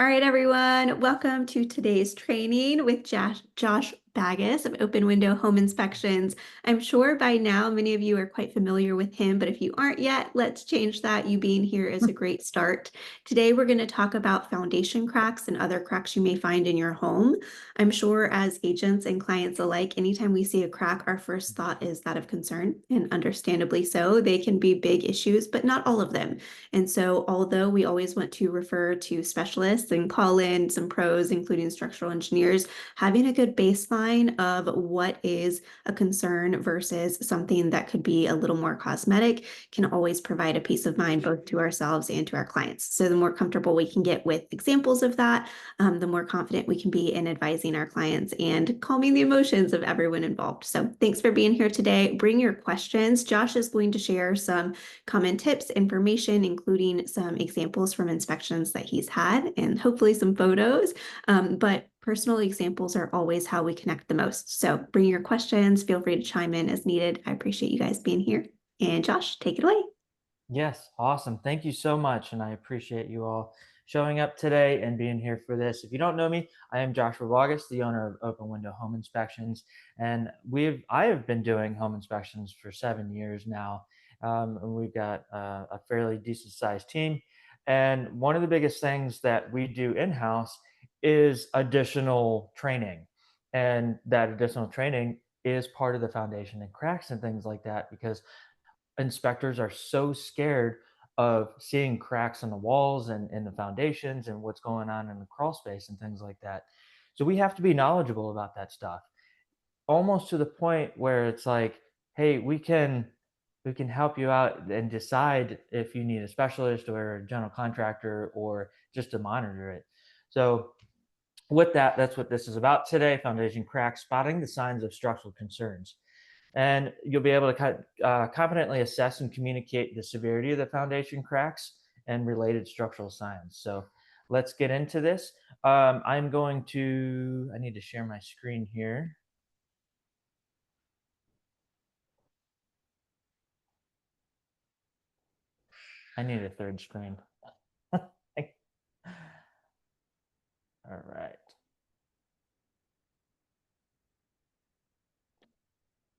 All right, everyone, welcome to today's training with Josh Baugus of Open Window Home Inspections. I'm sure by now many of you are quite familiar with him, but if you aren't yet, let's change that. You being here is a great start. Today, we're going to talk about foundation cracks and other cracks you may find in your home. I'm sure as agents and clients alike, anytime we see a crack, our first thought is that of concern, and understandably so. They can be big issues, but not all of them. And so, although we always want to refer to specialists and call in some pros, including structural engineers, having a good baseline of what is a concern versus something that could be a little more cosmetic can always provide a peace of mind both to ourselves and to our clients. So, the more comfortable we can get with examples of that, the more confident we can be in advising our clients and calming the emotions of everyone involved. So, thanks for being here today. Bring your questions. Josh is going to share some common tips, information, including some examples from inspections that he's had and hopefully some photos. But personal examples are always how we connect the most. So bring your questions. Feel free to chime in as needed. I appreciate you guys being here. And Josh, take it away. Yes, awesome. Thank you so much. And I appreciate you all showing up today and being here for this. If you don't know me, I am Joshua Baugus, the owner of Open Window Home Inspections. And I have been doing home inspections for 7 years now. And we've got a fairly decent sized team. And one of the biggest things that we do in-house is additional training. And that additional training is part of the foundation and cracks and things like that, because inspectors are so scared of seeing cracks in the walls and in the foundations and what's going on in the crawl space and things like that. So we have to be knowledgeable about that stuff, almost to the point where it's like, hey, we can help you out and decide if you need a specialist or a general contractor or just to monitor it. So with that, that's what this is about today: foundation cracks, spotting the signs of structural concerns. And you'll be able to competently assess and communicate the severity of the foundation cracks and related structural signs. So let's get into this. I need to share my screen here. I need a third screen. All right.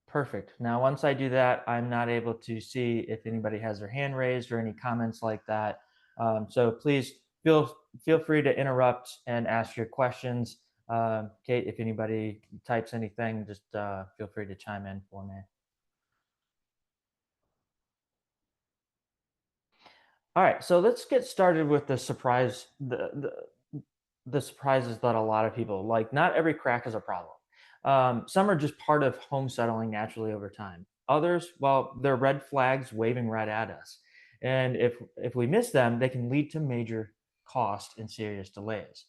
Perfect. Now, once I do that, I'm not able to see if anybody has their hand raised or any comments like that. So please feel free to interrupt and ask your questions. Kate, if anybody types anything, just feel free to chime in for me. All right, so let's get started with the surprises that a lot of people like. Not every crack is a problem. Some are just part of home settling naturally over time. Others, well, they're red flags waving right at us. And if we miss them, they can lead to major cost and serious delays.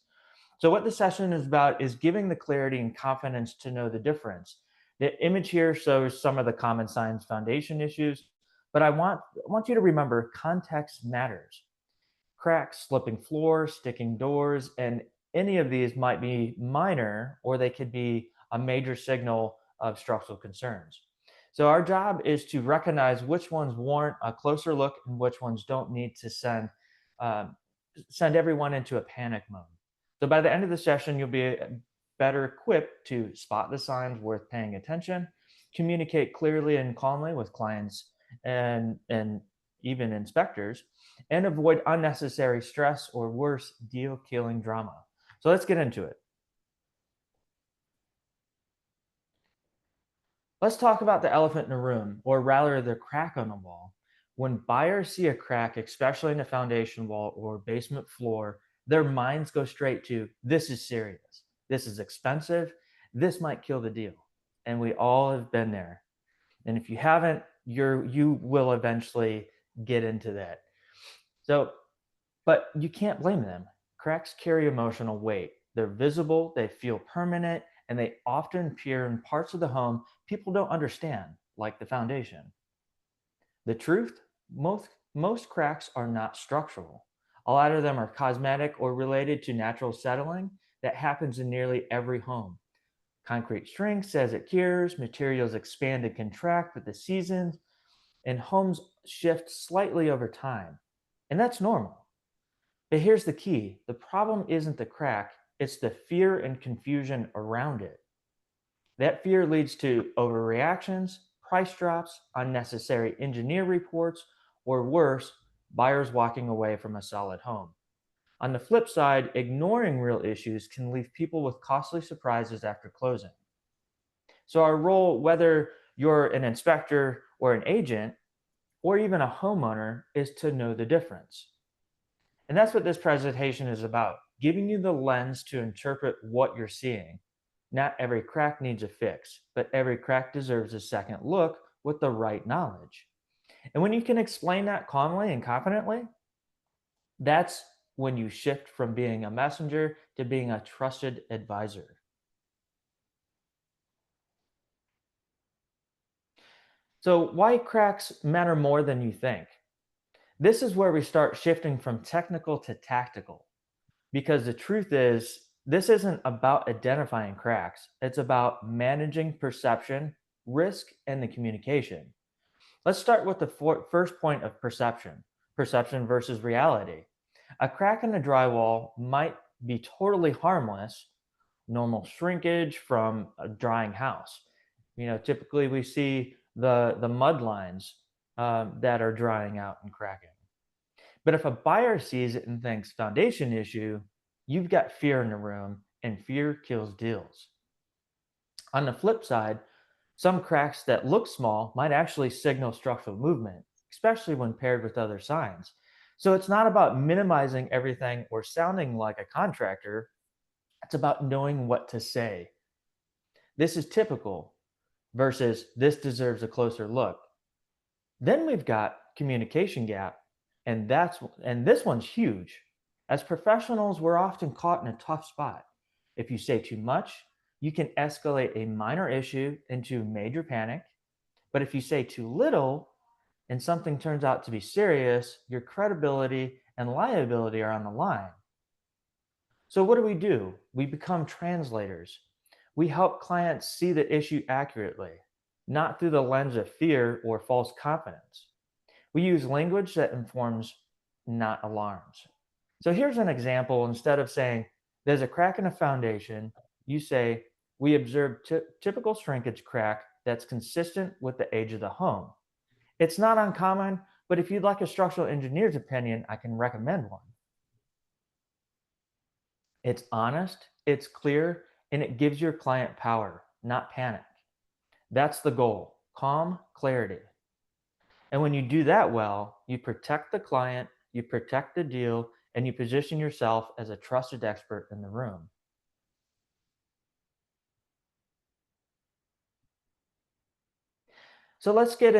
So what the session is about is giving the clarity and confidence to know the difference. The image here shows some of the common signs foundation issues, but I want you to remember context matters. Cracks, slipping floors, sticking doors, and any of these might be minor or they could be a major signal of structural concerns. So our job is to recognize which ones warrant a closer look and which ones don't need to um, send everyone into a panic mode. So by the end of the session, you'll be better equipped to spot the signs worth paying attention, communicate clearly and calmly with clients and even inspectors, and avoid unnecessary stress or worse, deal killing drama. So let's get into it. Let's talk about the elephant in the room, or rather the crack on the wall. When buyers see a crack, especially in the foundation wall or basement floor, their minds go straight to, this is serious, this is expensive, this might kill the deal. And we all have been there. And if you haven't, you will eventually get into that. So, but you can't blame them. Cracks carry emotional weight. They're visible, they feel permanent, and they often appear in parts of the home people don't understand, like the foundation. The truth, most cracks are not structural. A lot of them are cosmetic or related to natural settling that happens in nearly every home. Concrete shrinks as it cures, materials expand and contract with the seasons, and homes shift slightly over time. And that's normal. But here's the key: the problem isn't the crack, it's the fear and confusion around it. That fear leads to overreactions, price drops, unnecessary engineer reports, or worse, buyers walking away from a solid home. On the flip side, ignoring real issues can leave people with costly surprises after closing. So, our role, whether you're an inspector or an agent, or even a homeowner, is to know the difference. And that's what this presentation is about: giving you the lens to interpret what you're seeing. Not every crack needs a fix, but every crack deserves a second look with the right knowledge. And when you can explain that calmly and confidently, that's when you shift from being a messenger to being a trusted advisor. So, why cracks matter more than you think? This is where we start shifting from technical to tactical. Because the truth is, this isn't about identifying cracks, it's about managing perception, risk, and the communication. Let's start with the first point of perception versus reality. A crack in the drywall might be totally harmless, normal shrinkage from a drying house. Typically we see the mud lines that are drying out and cracking. But if a buyer sees it and thinks foundation issue, you've got fear in the room, and fear kills deals. On the flip side, some cracks that look small might actually signal structural movement, especially when paired with other signs. So it's not about minimizing everything or sounding like a contractor, it's about knowing what to say. This is typical versus this deserves a closer look. Then we've got communication gap, and this one's huge. As professionals, we're often caught in a tough spot. If you say too much, you can escalate a minor issue into major panic. But if you say too little and something turns out to be serious, your credibility and liability are on the line. So, what do? We become translators. We help clients see the issue accurately, not through the lens of fear or false confidence. We use language that informs, not alarms. So here's an example. Instead of saying, there's a crack in a foundation, you say, we observed typical shrinkage crack that's consistent with the age of the home. It's not uncommon, but if you'd like a structural engineer's opinion, I can recommend one. It's honest, it's clear, and it gives your client power, not panic. That's the goal: calm clarity. And when you do that well, you protect the client, you protect the deal, and you position yourself as a trusted expert in the room. So let's get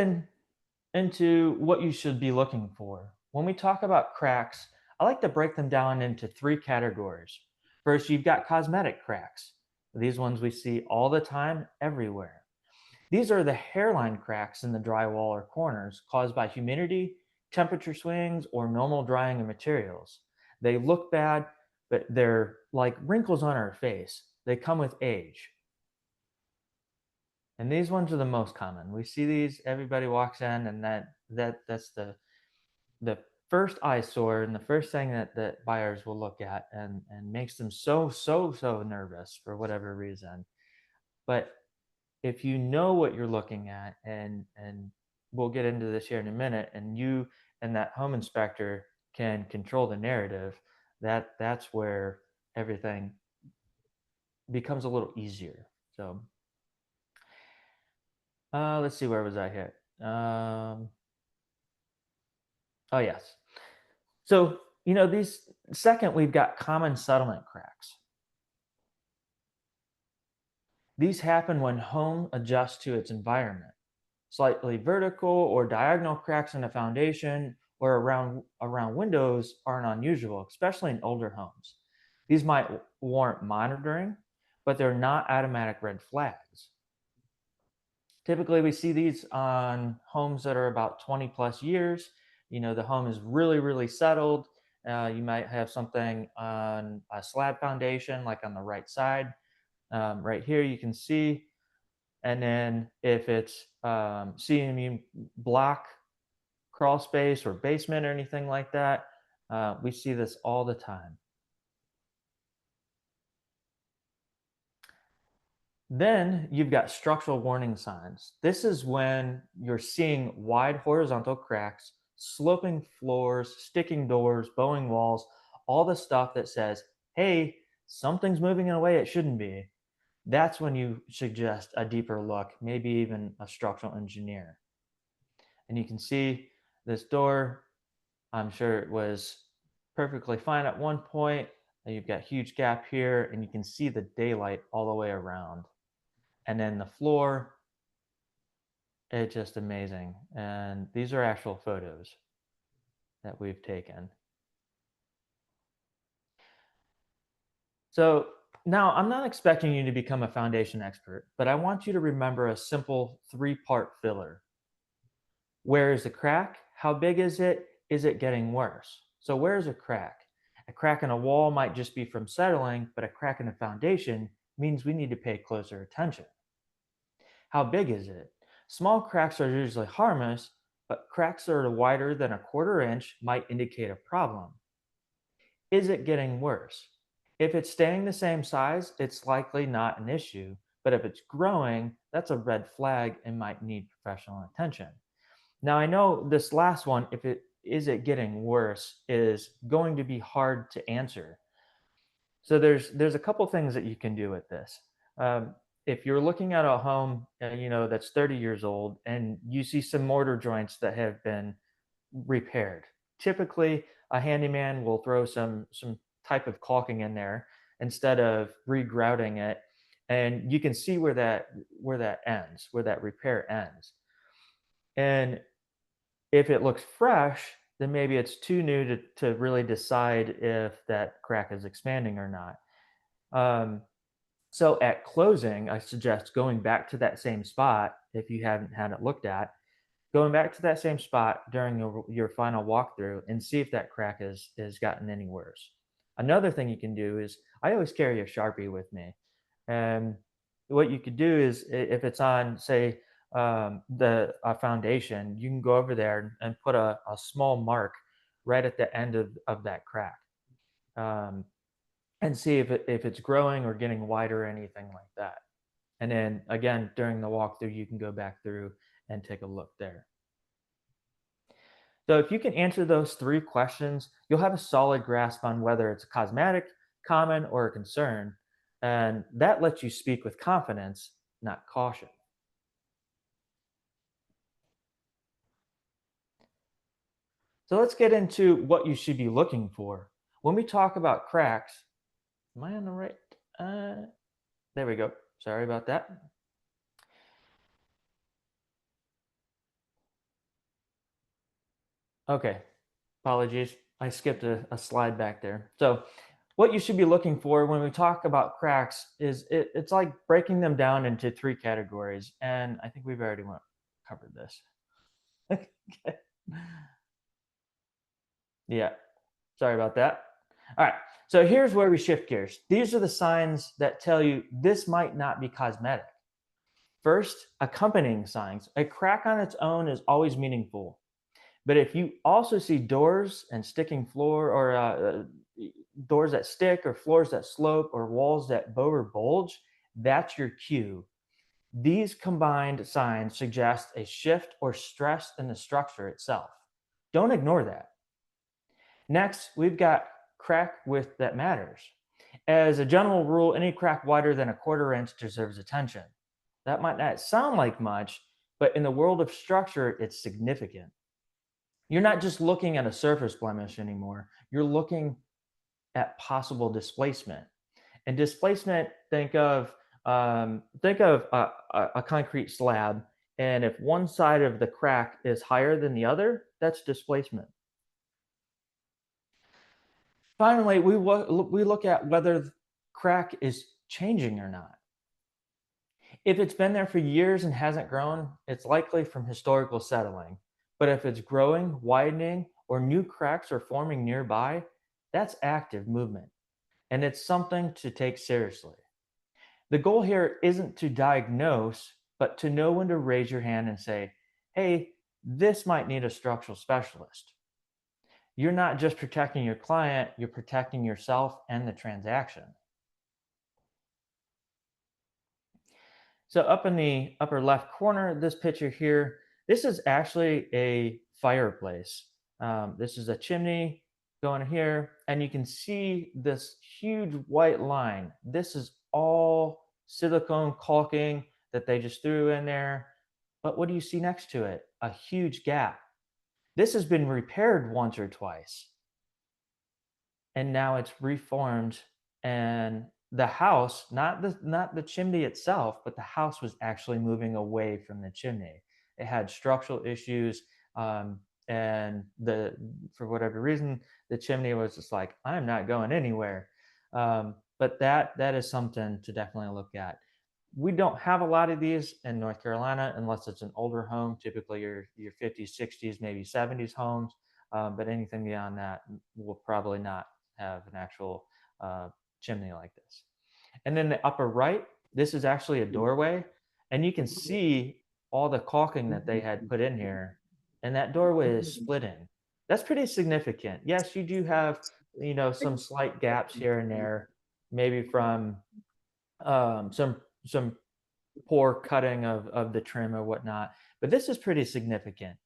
into what you should be looking for. When we talk about cracks, I like to break them down into three categories. First, you've got cosmetic cracks. These ones we see all the time, everywhere. These are the hairline cracks in the drywall or corners caused by humidity, temperature swings, or normal drying of materials. They look bad, but they're like wrinkles on our face. They come with age. And these ones are the most common. We see these, everybody walks in, and that's the first eyesore and the first thing that buyers will look at and makes them so nervous for whatever reason. But if you know what you're looking at, and we'll get into this here in a minute, and you and that home inspector can control the narrative, that's where everything becomes a little easier. So let's see, where was I hit? Oh yes. So these, second, we've got common settlement cracks. These happen when home adjusts to its environment. Slightly vertical or diagonal cracks in the foundation or around windows aren't unusual, especially in older homes. These might warrant monitoring, but they're not automatic red flags. Typically, we see these on homes that are about 20 plus years. The home is really settled. You might have something on a slab foundation, like on the right side. Right here, you can see. And then if it's CMU block, crawl space, or basement, or anything like that, We see this all the time. Then you've got structural warning signs. This is when you're seeing wide horizontal cracks, sloping floors, sticking doors, bowing walls, all the stuff that says, hey, something's moving in a way it shouldn't be. That's when you suggest a deeper look, maybe even a structural engineer. And you can see this door, I'm sure it was perfectly fine at one point. And you've got a huge gap here, and you can see the daylight all the way around. And then the floor, it's just amazing. And these are actual photos that we've taken. So now I'm not expecting you to become a foundation expert, but I want you to remember a simple 3-part filler. Where is the crack? How big is it? Is it getting worse? So where is a crack? A crack in a wall might just be from settling, but a crack in a foundation means we need to pay closer attention. How big is it? Small cracks are usually harmless, but cracks that are wider than a quarter inch might indicate a problem. Is it getting worse? If it's staying the same size, it's likely not an issue, but if it's growing, that's a red flag and might need professional attention. Now, I know this last one, if it is it getting worse, is going to be hard to answer. So there's a couple things that you can do with this. If you're looking at a home, that's 30 years old, and you see some mortar joints that have been repaired, typically a handyman will throw some type of caulking in there instead of regrouting it, and you can see where that ends, where that repair ends. And if it looks fresh, then maybe it's too new to really decide if that crack is expanding or not. Um, so at closing, I suggest going back to that same spot if you haven't had it looked at, going back to that same spot during your final walkthrough and see if that crack has gotten any worse. Another thing you can do is I always carry a Sharpie with me. And what you could do is if it's on, say, the foundation, you can go over there and put a small mark right at the end of that crack, um, and see if it's growing or getting wider or anything like that. And then again, during the walkthrough, you can go back through and take a look there. So if you can answer those 3 questions, you'll have a solid grasp on whether it's a cosmetic, common, or a concern. And that lets you speak with confidence, not caution. So let's get into what you should be looking for. When we talk about cracks, am I on the right? Uh, there we go. Sorry about that. Okay, apologies. I skipped a slide back there. So what you should be looking for when we talk about cracks is it's like breaking them down into 3 categories. And I think we've already covered this. Okay. Yeah, sorry about that. All right, so here's where we shift gears. These are the signs that tell you this might not be cosmetic. First, accompanying signs. A crack on its own is always meaningful. But if you also see doors and sticking floor, or doors that stick, or floors that slope, or walls that bow or bulge, that's your cue. These combined signs suggest a shift or stress in the structure itself. Don't ignore that. Next, we've got crack width that matters. As a general rule, any crack wider than a quarter inch deserves attention. That might not sound like much, but in the world of structure, it's significant. You're not just looking at a surface blemish anymore. You're looking at possible displacement. And displacement, think of a concrete slab, and if one side of the crack is higher than the other, that's displacement. Finally, we look at whether the crack is changing or not. If it's been there for years and hasn't grown, it's likely from historical settling. But if it's growing, widening, or new cracks are forming nearby, that's active movement. And it's something to take seriously. The goal here isn't to diagnose, but to know when to raise your hand and say, hey, this might need a structural specialist. you're not just protecting your client, you're protecting yourself and the transaction. So up in the upper left corner, this picture here, this is actually a fireplace. This is a chimney going here, and you can see this huge white line. This is all silicone caulking that they just threw in there. But what do you see next to it? A huge gap. This has been repaired once or twice, and now it's reformed, and the house, not the chimney itself, but the house was actually moving away from the chimney. It had structural issues, um, and the for whatever reason the chimney was just like, I'm not going anywhere. But that is something to definitely look at. We don't have a lot of these in North Carolina unless it's an older home, typically your 50s, 60s, maybe 70s homes. But anything beyond that will probably not have an actual uh, chimney like this. And then the upper right, this is actually a doorway, and you can see all the caulking that they had put in here, and that doorway is splitting. That's pretty significant. Yes, you do have, some slight gaps here and there, maybe from some poor cutting of the trim or whatnot, but this is pretty significant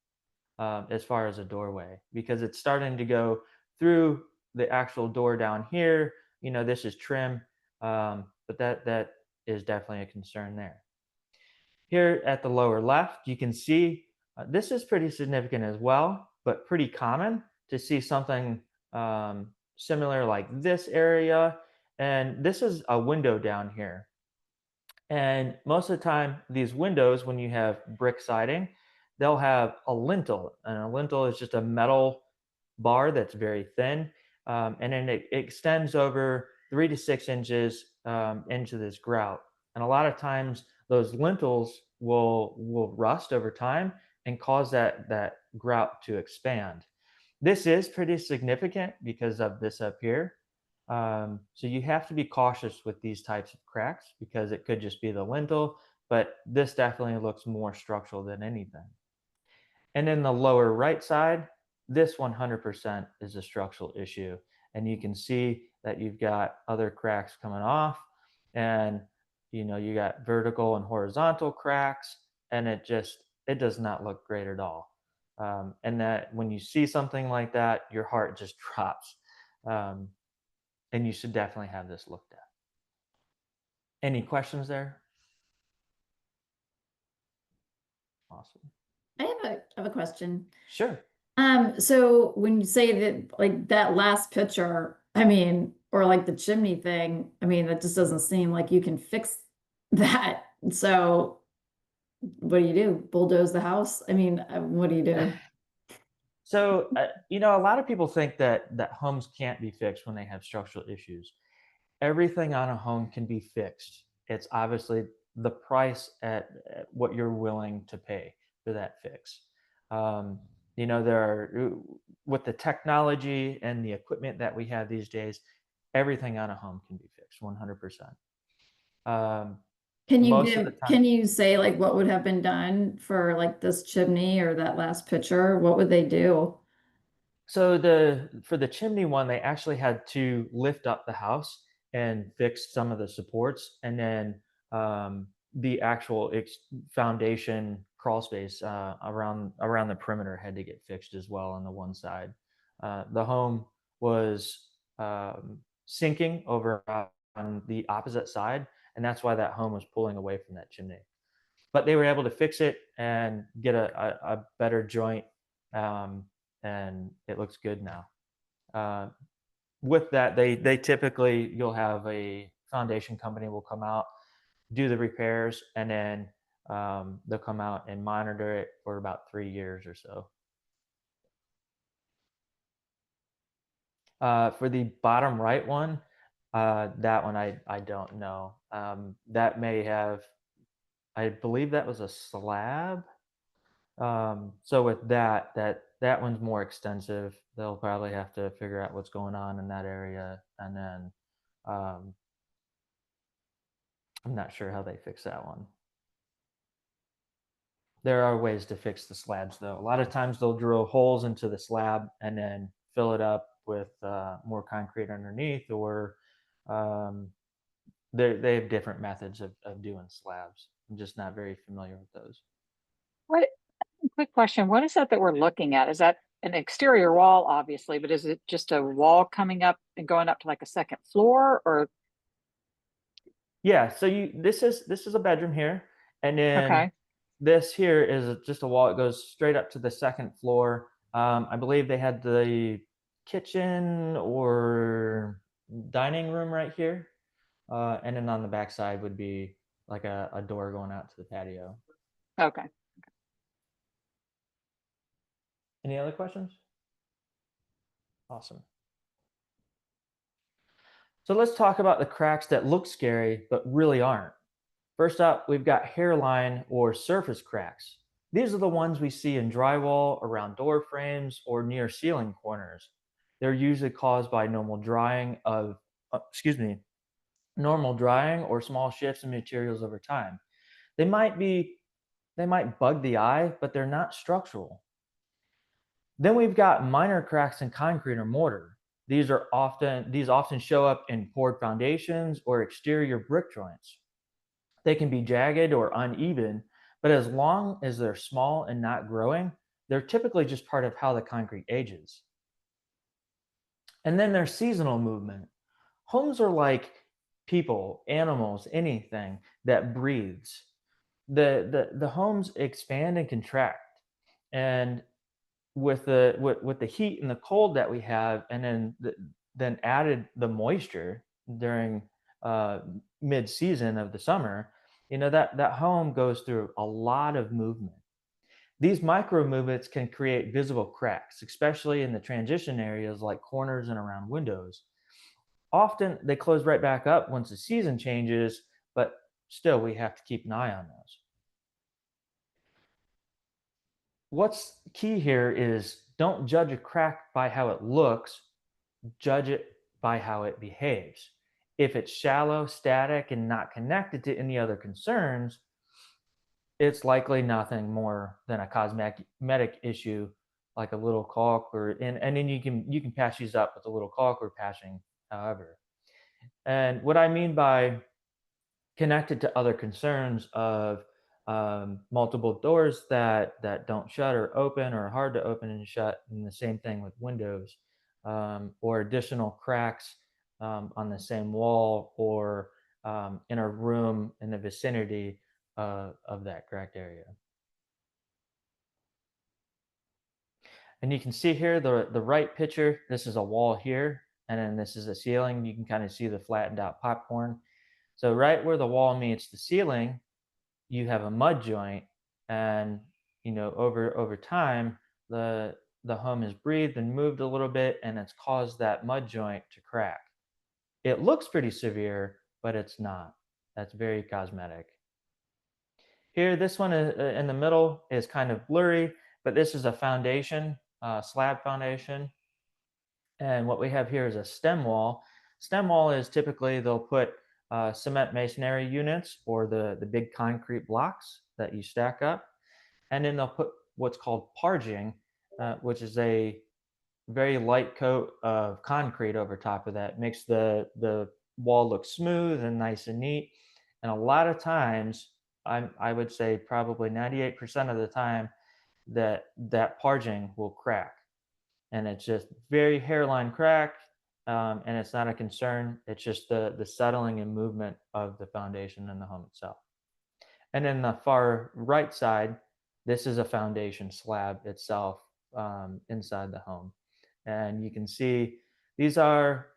as far as a doorway because it's starting to go through the actual door down here. This is trim, but that is definitely a concern there. Here at the lower left, you can see this is pretty significant as well, but pretty common to see something similar like this area. And this is a window down here. And most of the time, these windows, when you have brick siding, they'll have a lintel. And a lintel is just a metal bar that's very thin. And then it extends over 3 to 6 inches into this grout. And a lot of times, those lintels will rust over time and cause that grout to expand. This is pretty significant because of this up here. So you have to be cautious with these types of cracks because it could just be the lintel, but this definitely looks more structural than anything. And in the lower right side, this 100% is a structural issue. And you can see that you've got other cracks coming off, and you got vertical and horizontal cracks, and it does not look great at all. And that when you see something like that, your heart just drops. Um, and you should definitely have this looked at. Any questions there? Awesome. I have a question. Sure. So when you say that like that last picture, I mean, or like the chimney thing, I mean, that just doesn't seem like you can fix that. So what do? Bulldoze the house? I mean, what do you do? So, a lot of people think that homes can't be fixed when they have structural issues. Everything on a home can be fixed. It's obviously the price at what you're willing to pay for that fix. Um, there are with the technology and the equipment that we have these days, everything on a home can be fixed 100%. Um, Most of the time. Can you say like what would have been done for like this chimney or that last picture? What would they do? So for the chimney one, they actually had to lift up the house and fix some of the supports, and then the actual foundation crawl space around the perimeter had to get fixed as well on the one side. The home was sinking over on the opposite side, and that's why that home was pulling away from that chimney. But they were able to fix it and get a better joint, um, and it looks good now. Uh, with that, they typically you'll have a foundation company will come out, do the repairs, and then they'll come out and monitor it for about 3 years or so. For the bottom right one, that one I don't know. That may have, I believe that was a slab. So with that one's more extensive. They'll probably have to figure out what's going on in that area, and then um, I'm not sure how they fix that one. There are ways to fix the slabs, though. A lot of times they'll drill holes into the slab and then fill it up with more concrete underneath, or um, they have different methods of doing slabs. I'm just not very familiar with those. What quick question. What is that we're looking at? Is that an exterior wall, obviously, but is it just a wall coming up and going up to like a second floor or Yeah, so this is a bedroom here, and then okay. this here is just a wall. It goes straight up to the second floor. I believe they had the kitchen or dining room right here, and then on the back side would be like a door going out to the patio. Okay. Any other questions? Awesome. So let's talk about the cracks that look scary but really aren't. First up, we've got hairline or surface cracks. These are the ones we see in drywall, around door frames, or near ceiling corners. They're usually caused by normal drying or small shifts in materials over time. They might be, they might bug the eye, but they're not structural. Then we've got minor cracks in concrete or mortar. These often show up in poured foundations or exterior brick joints. They can be jagged or uneven, but as long as they're small and not growing, they're typically just part of how the concrete ages. And then there's seasonal movement. Homes are like people, animals, anything that breathes. The homes expand and contract. And with the heat and the cold that we have, and then added the moisture during uh, mid season of the summer, that home goes through a lot of movement. These micro movements can create visible cracks, especially in the transition areas like corners and around windows. Often they close right back up once the season changes, but still we have to keep an eye on those. What's key here is don't judge a crack by how it looks, judge it by how it behaves. If it's shallow, static, and not connected to any other concerns, it's likely nothing more than a cosmetic issue, like a little caulk, and then you can patch these up with a little caulk or patching, however. And what I mean by connected to other concerns of multiple doors that don't shut or open, or are hard to open and shut, and the same thing with windows, or additional cracks on the same wall, or in a room in the vicinity of that cracked area. And you can see here the right picture. This is a wall here, and then this is a ceiling. You can kind of see the flattened out popcorn. So right where the wall meets the ceiling, you have a mud joint, and over time the home has breathed and moved a little bit, and it's caused that mud joint to crack. It looks pretty severe, but it's not. That's very cosmetic. Here, this one in the middle is kind of blurry, but this is a foundation, slab foundation. And what we have here is a stem wall. Stem wall is typically they'll put cement masonry units, or the big concrete blocks that you stack up. And then they'll put what's called parging, which is a very light coat of concrete over top of that. Makes the wall look smooth and nice and neat. And a lot of times, I would say probably 98% of the time, that parging will crack, and it's just very hairline crack, and it's not a concern. It's just the settling and movement of the foundation in the home itself. And then the far right side, this is a foundation slab itself, inside the home, and you can see these are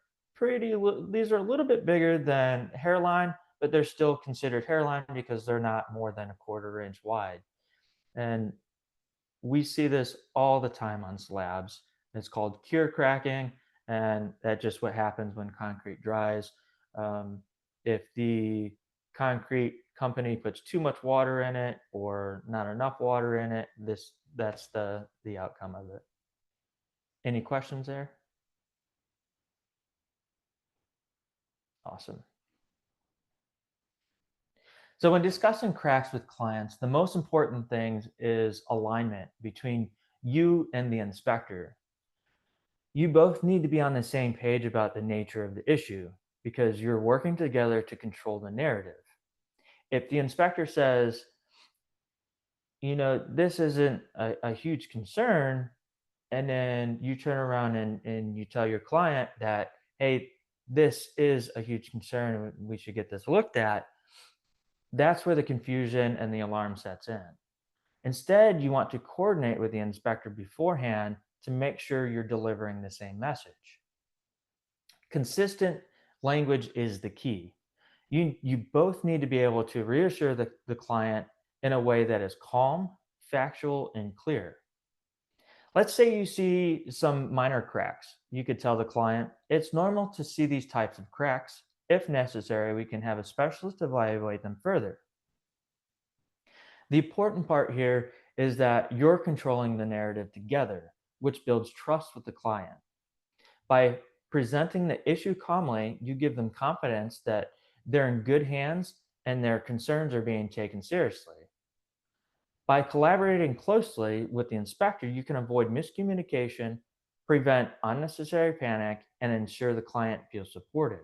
these are a little bit bigger than hairline, but they're still considered hairline because they're not more than a quarter-inch wide. And we see this all the time on slabs. It's called cure cracking, and that's just what happens when concrete dries. If the concrete company puts too much water in it or not enough water in it, that's the outcome of it. Any questions there? Awesome. So when discussing cracks with clients, the most important thing is alignment between you and the inspector. You both need to be on the same page about the nature of the issue because you're working together to control the narrative. If the inspector says, this isn't a huge concern, and then you turn around and you tell your client that, hey, this is a huge concern and we should get this looked at, that's where the confusion and the alarm sets in. Instead, you want to coordinate with the inspector beforehand to make sure you're delivering the same message. Consistent language is the key. You both need to be able to reassure the client in a way that is calm, factual, and clear. Let's say you see some minor cracks. You could tell the client, it's normal to see these types of cracks. If necessary, we can have a specialist evaluate them further. The important part here is that you're controlling the narrative together, which builds trust with the client. By presenting the issue calmly, you give them confidence that they're in good hands and their concerns are being taken seriously. By collaborating closely with the inspector, you can avoid miscommunication, prevent unnecessary panic, and ensure the client feels supported.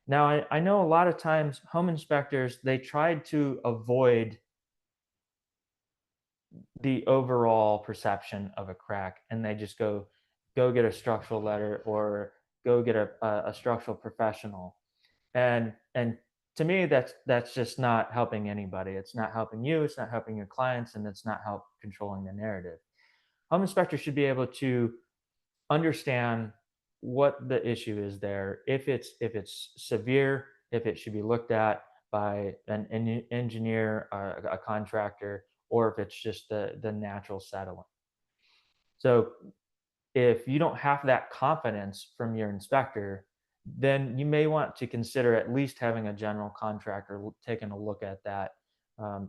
Now, I know a lot of times home inspectors, they try to avoid the overall perception of a crack and they just go get a structural letter or go get a structural professional. And to me, that's just not helping anybody. It's not helping you, it's not helping your clients, and it's not help controlling the narrative. Home inspectors should be able to understand what the issue is there, if it's severe, if it should be looked at by an engineer, a contractor, or if it's just the natural settling. So if you don't have that confidence from your inspector, then you may want to consider at least having a general contractor taking a look at that.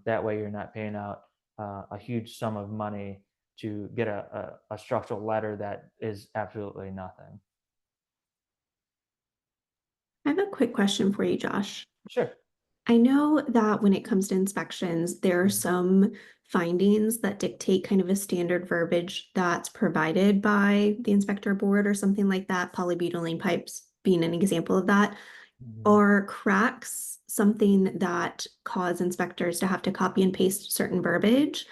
That way, you're not paying out a huge sum of money to get a structural letter that is absolutely nothing. I have a quick question for you, Josh. Sure. I know that when it comes to inspections, there are some findings that dictate kind of a standard verbiage that's provided by the inspector board or something like that, polybutylene pipes being an example of that. Mhm. Are cracks something that cause inspectors to have to copy and paste certain verbiage?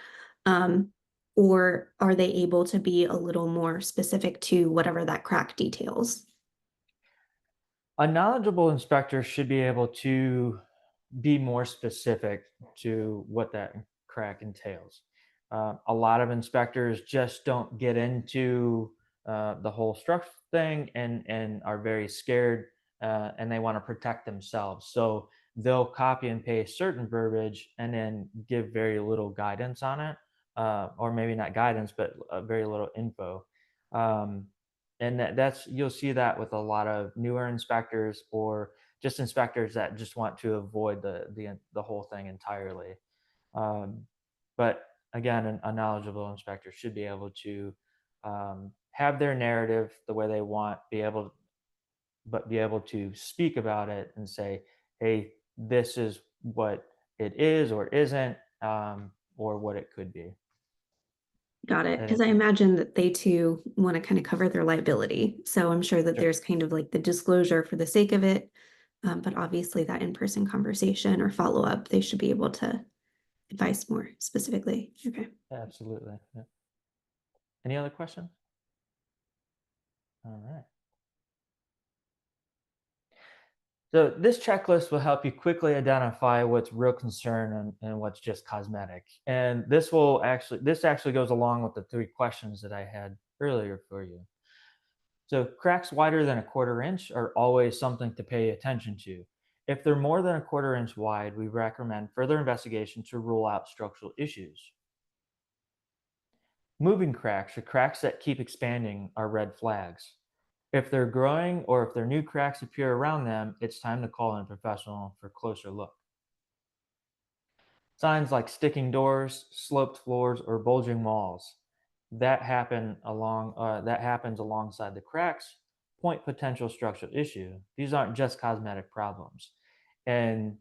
Or are they able to be a little more specific to whatever that crack details? A knowledgeable inspector should be able to be more specific to what that crack entails. A lot of inspectors just don't get into the whole structure thing and are very scared and they want to protect themselves. So they'll copy and paste certain verbiage and then give very little guidance on it, or maybe not guidance, but very little info. Um, and that's you'll see that with a lot of newer inspectors or just inspectors that just want to avoid the whole thing entirely. Um, but again, a knowledgeable inspector should be able to have their narrative the way they want, be able to speak about it and say, "Hey, this is what it is or isn't, or what it could be." Got it. And Because I imagine that they too want to kind of cover their liability. So I'm sure that sure, there's kind of like the disclosure for the sake of it. But obviously that in-person conversation or follow-up, they should be able to advise more specifically. Okay. absolutely. Yeah. Any other questions? All right. So this checklist will help you quickly identify what's real concern and what's just cosmetic. And this actually goes along with the 3 questions that I had earlier for you. So cracks wider than a quarter inch are always something to pay attention to. If they're more than a quarter inch wide, we recommend further investigation to rule out structural issues. Moving cracks or cracks that keep expanding are red flags. If they're growing or if their new cracks appear around them, it's time to call in a professional for a closer look. Signs like sticking doors, sloped floors, or bulging walls that happens alongside the cracks point potential structural issue. These aren't just cosmetic problems. And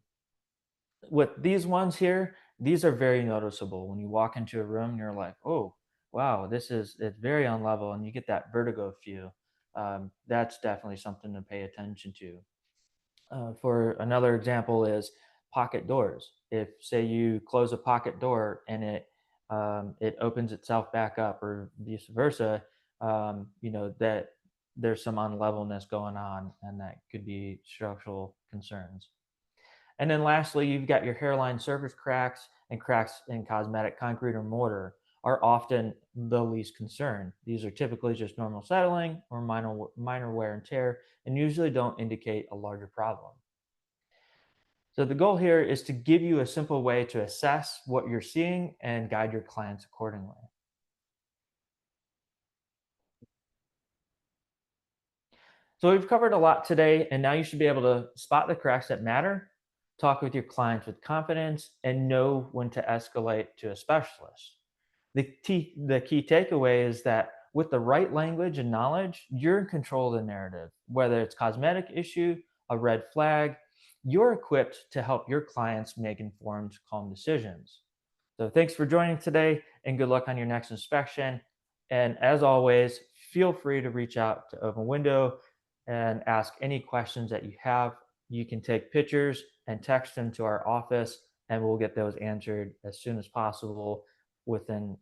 with these ones here, these are very noticeable. When you walk into a room, you're like, oh, wow, it's very unlevel, and you get that vertigo feel. That's definitely something to pay attention to. For another example is pocket doors. If say you close a pocket door and it opens itself back up, or vice versa, that there's some unlevelness going on, and that could be structural concerns. And then lastly, you've got your hairline surface cracks, and cracks in cosmetic concrete or mortar are often the least concern. These are typically just normal settling or minor wear and tear, and usually don't indicate a larger problem. So the goal here is to give you a simple way to assess what you're seeing and guide your clients accordingly. So we've covered a lot today, and now you should be able to spot the cracks that matter, talk with your clients with confidence, and know when to escalate to a specialist. The key takeaway is that with the right language and knowledge, you're in control of the narrative. Whether it's cosmetic issue, a red flag, you're equipped to help your clients make informed, calm decisions. So thanks for joining today, and good luck on your next inspection. And as always, feel free to reach out to Open Window and ask any questions that you have. You can take pictures and text them to our office, and we'll get those answered as soon as possible, within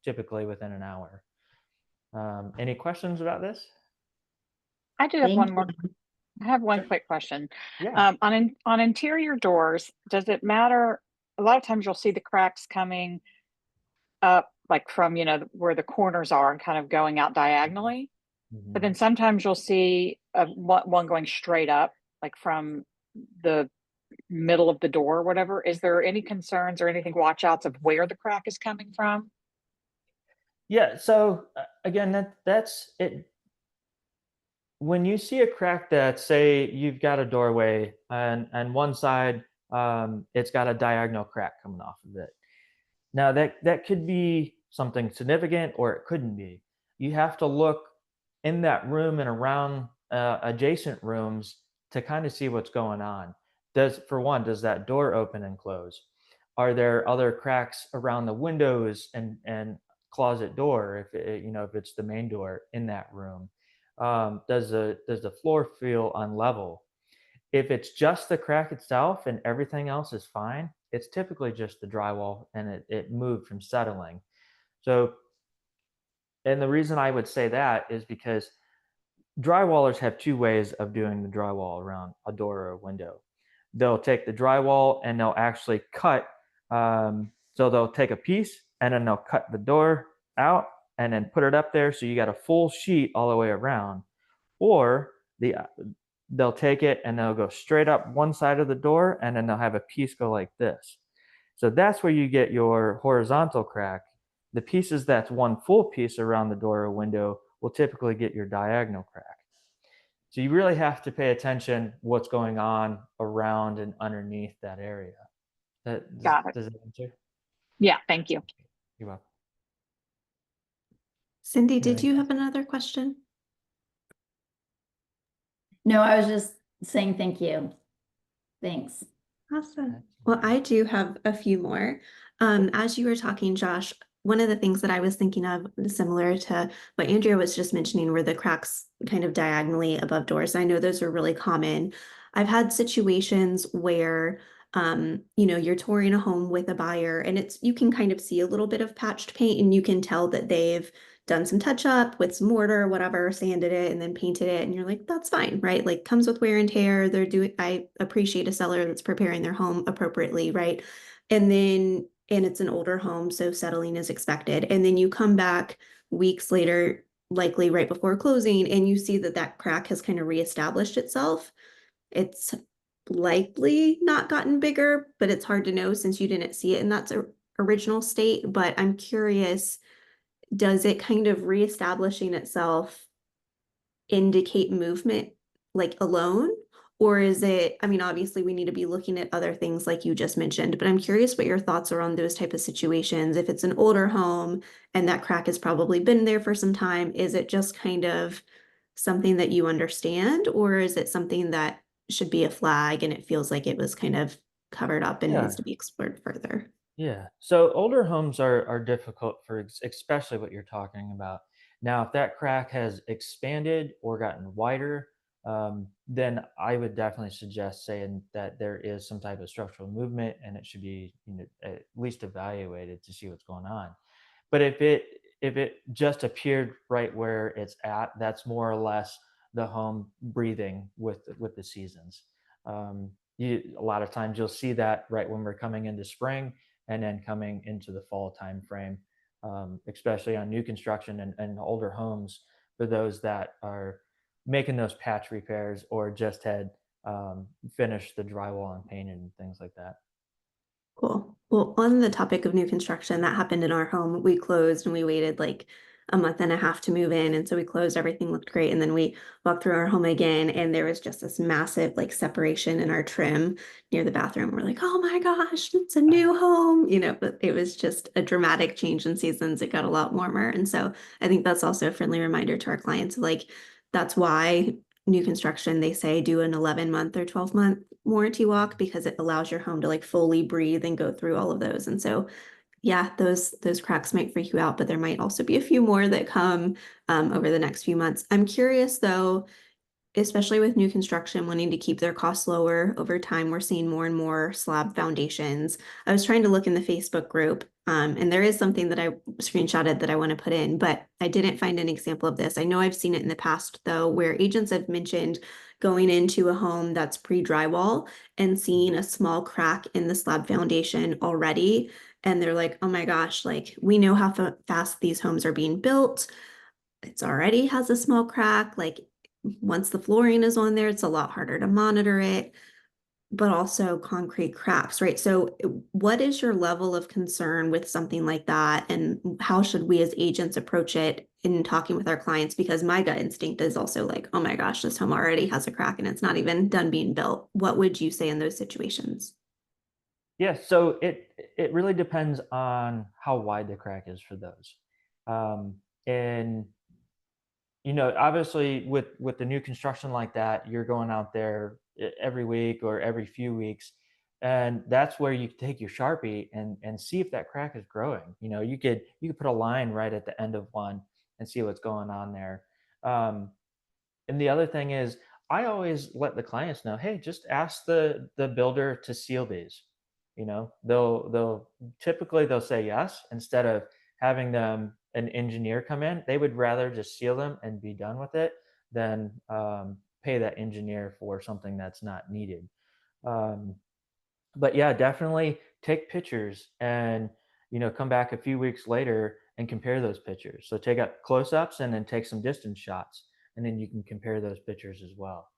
typically within an hour. Any questions about this? I do have Thank one more. you. I have one Sure. quick question. Yeah. On interior doors, does it matter? A lot of times you'll see the cracks coming up, like from, where the corners are and kind of going out diagonally. But Mhm. then sometimes you'll see one going straight up, like from the middle of the door or whatever. Is there any concerns or anything watch outs of where the crack is coming from? Yeah. So again, that's it. When you see a crack that, say, you've got a doorway, and one side, it's got a diagonal crack coming off of it. Now that could be something significant, or it couldn't be. You have to look in that room and around adjacent rooms to kind of see what's going on. Does that door open and close? Are there other cracks around the windows and closet door, if it's the main door in that room? Does the floor feel unlevel? If it's just the crack itself and everything else is fine, it's typically just the drywall, and it moved from settling. So, and the reason I would say that is because drywallers have two ways of doing the drywall around a door or a window. They'll take the drywall and they'll actually cut. So they'll take a piece and then they'll cut the door out and then put it up there. So you got a full sheet all the way around. Or they'll take it and they'll go straight up one side of the door, and then they'll have a piece go like this. So that's where you get your horizontal crack. The pieces that's one full piece around the door or window will typically get your diagonal crack. So you really have to pay attention what's going on around and underneath that area. Got it. Does that answer? Yeah, thank you. You're welcome. Cindy, did Anything you else? have another question? No, I was just saying thank you. Thanks. Awesome. Well, I do have a few more. As you were talking, Josh, one of the things that I was thinking of, similar to what Andrea was just mentioning, were the cracks kind of diagonally above doors. I know those are really common. I've had situations where, you're touring a home with a buyer, and you can kind of see a little bit of patched paint, and you can tell that they've done some touch up with some mortar, whatever, sanded it and then painted it. And you're like, that's fine, right? Like, comes with wear and tear. I appreciate a seller that's preparing their home appropriately, right? And it's an older home, so settling is expected. And then you come back weeks later, likely right before closing, and you see that that crack has kind of reestablished itself. It's likely not gotten bigger, but it's hard to know since you didn't see it in that original state. But I'm curious, does it kind of reestablishing itself indicate movement like alone? Or is it, I mean, obviously we need to be looking at other things like you just mentioned, but I'm curious what your thoughts are on those type of situations. If it's an older home and that crack has probably been there for some time, is it just kind of something that you understand, or is it something that should be a flag and it feels like it was kind of covered up and Yeah. needs to be explored further? Yeah. So older homes are difficult for especially what you're talking about. Now, if that crack has expanded or gotten wider, then I would definitely suggest saying that there is some type of structural movement and it should be, at least evaluated to see what's going on. But if it just appeared right where it's at, that's more or less the home breathing with the seasons. A lot of times you'll see that right when we're coming into spring and then coming into the fall time frame, especially on new construction and older homes for those that are making those patch repairs or just had finished the drywall and painted and things like that. Cool. Well, on the topic of new construction, that happened in our home. We closed and we waited like a month and a half to move in. And so we closed, everything looked great. And then we walked through our home again, and there was just this massive like separation in our trim near the bathroom. We're like, oh my gosh, it's a new home, but it was just a dramatic change in seasons. It got a lot warmer. And so I think that's also a friendly reminder to our clients, like, that's why new construction, they say do an 11-month or 12-month warranty walk, because it allows your home to like fully breathe and go through all of those. And so, yeah, those cracks might freak you out, but there might also be a few more that come over the next few months. I'm curious though, especially with new construction wanting to keep their costs lower over time, we're seeing more and more slab foundations. I was trying to look in the Facebook group, and there is something that I screenshotted that I want to put in, but I didn't find an example of this. I know I've seen it in the past, though, where agents have mentioned going into a home that's pre-drywall and seeing a small crack in the slab foundation already. And they're like, oh my gosh, like we know how fast these homes are being built. It's already has a small crack. Like once the flooring is on there, it's a lot harder to monitor it, but also concrete cracks, right? So what is your level of concern with something like that? And how should we as agents approach it in talking with our clients? Because my gut instinct is also like, oh my gosh, this home already has a crack and it's not even done being built. What would you say in those situations? Yeah, so it really depends on how wide the crack is for those. And obviously with the new construction like that, you're going out there every week or every few weeks, and that's where you take your Sharpie and see if that crack is growing. You could put a line right at the end of one and see what's going on there. Um, and the other thing is, I always let the clients know, hey, just ask the builder to seal these. They'll typically they'll say yes instead of having an engineer come in. They would rather just seal them and be done with it than pay that engineer for something that's not needed. Um, but yeah, definitely take pictures and come back a few weeks later and compare those pictures. So take up close-ups and then take some distance shots, and then you can compare those pictures as well.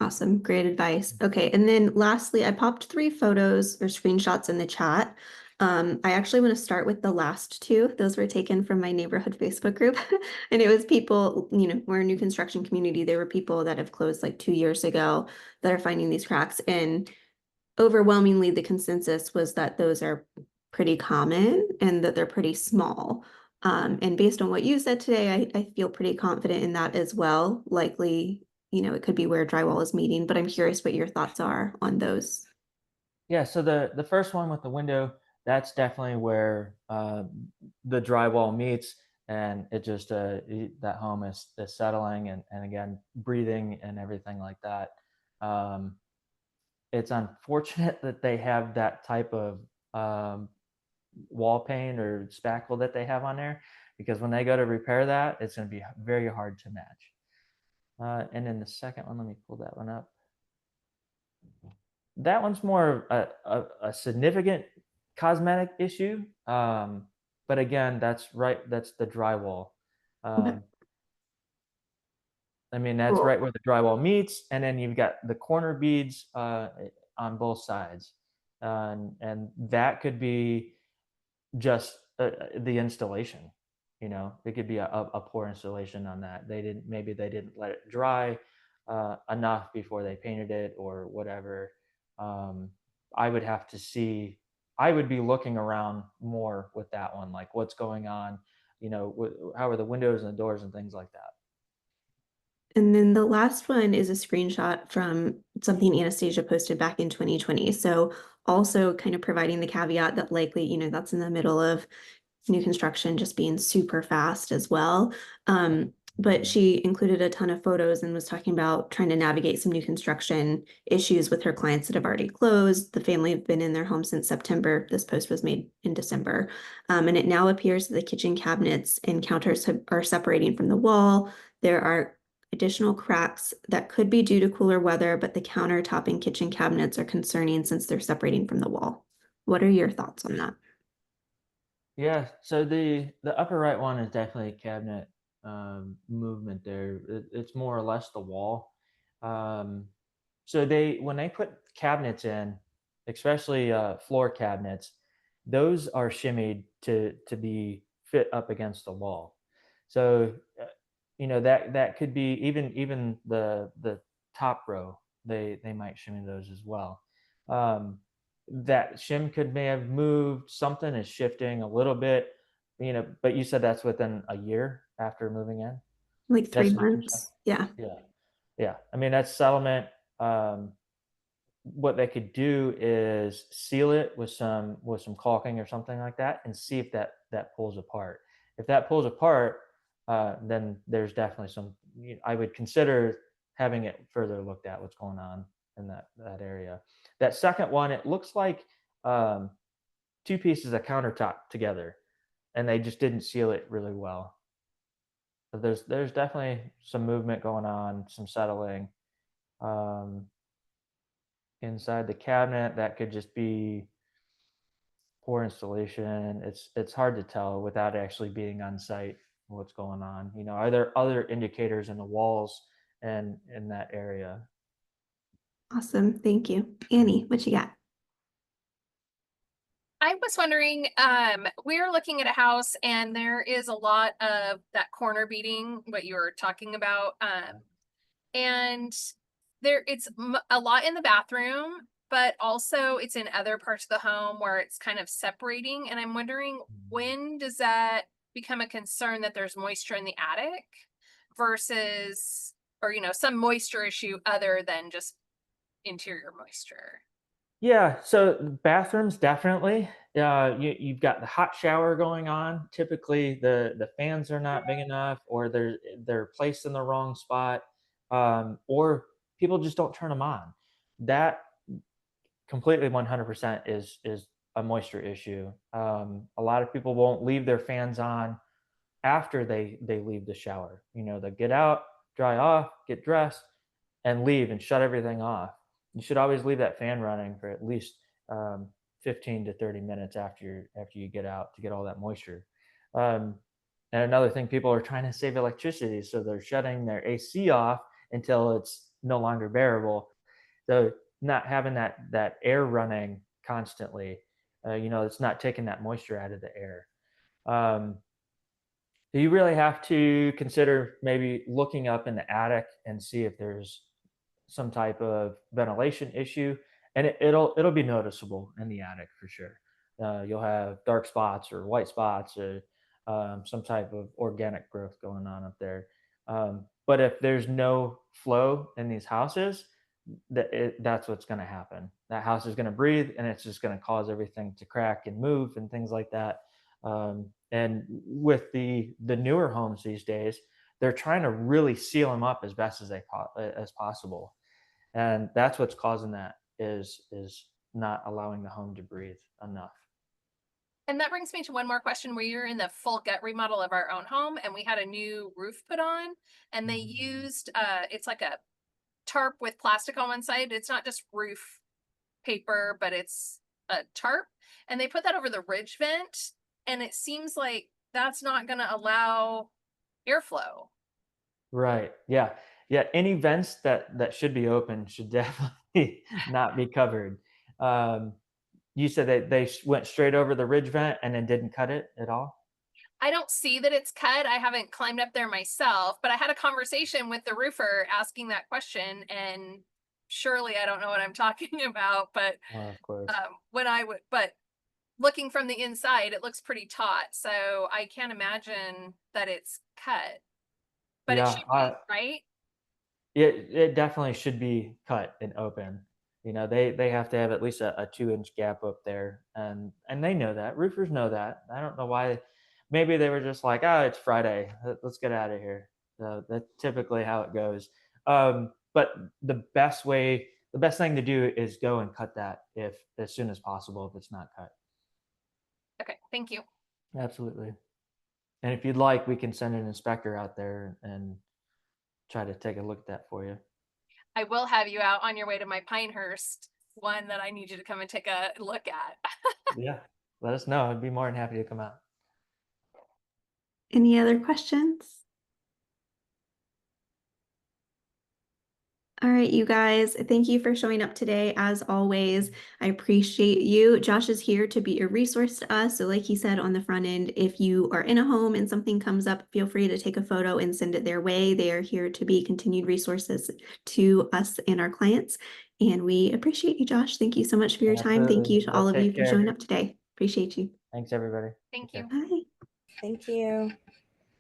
Awesome. Great advice. Okay. And then lastly, I popped 3 photos or screenshots in the chat. I actually want to start with the last 2. Those were taken from my neighborhood Facebook group. And it was people, we're a new construction community. There were people that have closed like 2 years ago that are finding these cracks. And overwhelmingly, the consensus was that those are pretty common and that they're pretty small. And based on what you said today, I feel pretty confident in that as well. Likely, it could be where drywall is meeting, but I'm curious what your thoughts are on those. Yeah, so the first one with the window, that's definitely where the drywall meets, and it just that home is settling and again breathing and everything like that. Um, it's unfortunate that they have that type of um, wall paint or spackle that they have on there, because when they go to repair that, it's going to be very hard to match. And then the second one, let me pull that one up. That one's more a significant cosmetic issue. But again, that's right. That's the drywall. Okay, Um, I mean, that's cool. right where the drywall meets, and then you've got the corner beads on both sides, and that could be just the installation. It could be a poor installation on that. Maybe they didn't let it dry enough before they painted it or whatever. um, I would have to see. I would be looking around more with that one, like what's going on. How are the windows and the doors and things like that. And then the last one is a screenshot from something Anastasia posted back in 2020. So also kind of providing the caveat that likely, that's in the middle of new construction just being super fast as well. But she included a ton of photos and was talking about trying to navigate some new construction issues with her clients that have already closed. The family have been in their home since September. This post was made in December. And it now appears that the kitchen cabinets and counters are separating from the wall. There are additional cracks that could be due to cooler weather, but the countertop and kitchen cabinets are concerning since they're separating from the wall. What are your thoughts on that? Yeah, so the upper right one is definitely a cabinet movement there. It's more or less the wall. Um, so when they put cabinets in, especially floor cabinets, those are shimmied to be fit up against the wall. So that could be even the top row. They might shimmy those as well. Um, that shim could may have moved. Something is shifting a little bit, but you said that's within a year after moving in. Like three That's new construction. months. Yeah. Yeah, yeah. I mean, that's settlement. What they could do is seal it with some caulking or something like that, and see if that pulls apart. If that pulls apart, then there's definitely some. I would consider having it further looked at what's going on in that area. That second one, it looks like um, two pieces of countertop together, and they just didn't seal it really well. So there's definitely some movement going on, some settling. Um, Inside the cabinet, that could just be poor installation. It's hard to tell without actually being on site what's going on. Are there other indicators in the walls and in that area? Awesome. Thank you. Annie, what you got? I was wondering, we're looking at a house and there is a lot of that corner beating, what you were talking about. And it's a lot in the bathroom, but also it's in other parts of the home where it's kind of separating. And I'm wondering, when does that become a concern that there's moisture in the attic versus, or, some moisture issue other than just interior moisture? Yeah, so bathrooms definitely. You've got the hot shower going on. Typically, the fans are not big enough, or they're placed in the wrong spot, or people just don't turn them on. That completely 100% is a moisture issue. A lot of people won't leave their fans on after they leave the shower. They get out, dry off, get dressed, and leave and shut everything off. You should always leave that fan running for at least 15 to 30 minutes after you get out to get all that moisture. Um, and another thing, people are trying to save electricity, so they're shutting their AC off until it's no longer bearable. So not having that air running constantly, it's not taking that moisture out of the air. Um, you really have to consider maybe looking up in the attic and see if there's some type of ventilation issue, and it'll be noticeable in the attic for sure. You'll have dark spots or white spots or some type of organic growth going on up there. But if there's no flow in these houses, that's what's going to happen. That house is going to breathe, and it's just going to cause everything to crack and move and things like that. And with the newer homes these days, they're trying to really seal them up as best as possible, and that's what's causing that is not allowing the home to breathe enough. And that brings me to one more question. We're in the full gut remodel of our own home and we had a new roof put on, and they used it's like a tarp with plastic on one side. It's not just roof paper, but it's a tarp. And they put that over the ridge vent, and it seems like that's not going to allow airflow. Right. Yeah. Yeah. Any vents that should be open should definitely not be covered. Um, you said that they went straight over the ridge vent and then didn't cut it at all? I don't see that it's cut. I haven't climbed up there myself, but I had a conversation with the roofer asking that question, and surely I don't know what I'm talking about, but Of course. but looking from the inside, it looks pretty taut. So I can't imagine that it's cut, but it Yeah. should be, right? It definitely should be cut and open. You know, they have to have at least a 2-inch gap up there, and they know that. Roofers know that. I don't know why. Maybe they were just like, oh, it's Friday, let's get out of here. So that's typically how it goes. But the best thing to do is go and cut that if as soon as possible if it's not cut. Okay, thank you. Absolutely. And if you'd like, we can send an inspector out there and try to take a look at that for you. I will have you out on your way to my Pinehurst one that I need you to come and take a look at. Yeah, let us know. I'd be more than happy to come out. Any other questions? All right, you guys, thank you for showing up today. As always, I appreciate you. Josh is here to be a resource to us. So like he said on the front end, if you are in a home and something comes up, feel free to take a photo and send it their way. They are here to be continued resources to us and our clients. And we appreciate you, Josh. Thank you so much for your time. Thank Absolutely. you to all Y'all of you take for care. showing up today. Appreciate you. Thanks, everybody. Thank Take you. care. Bye. Thank you.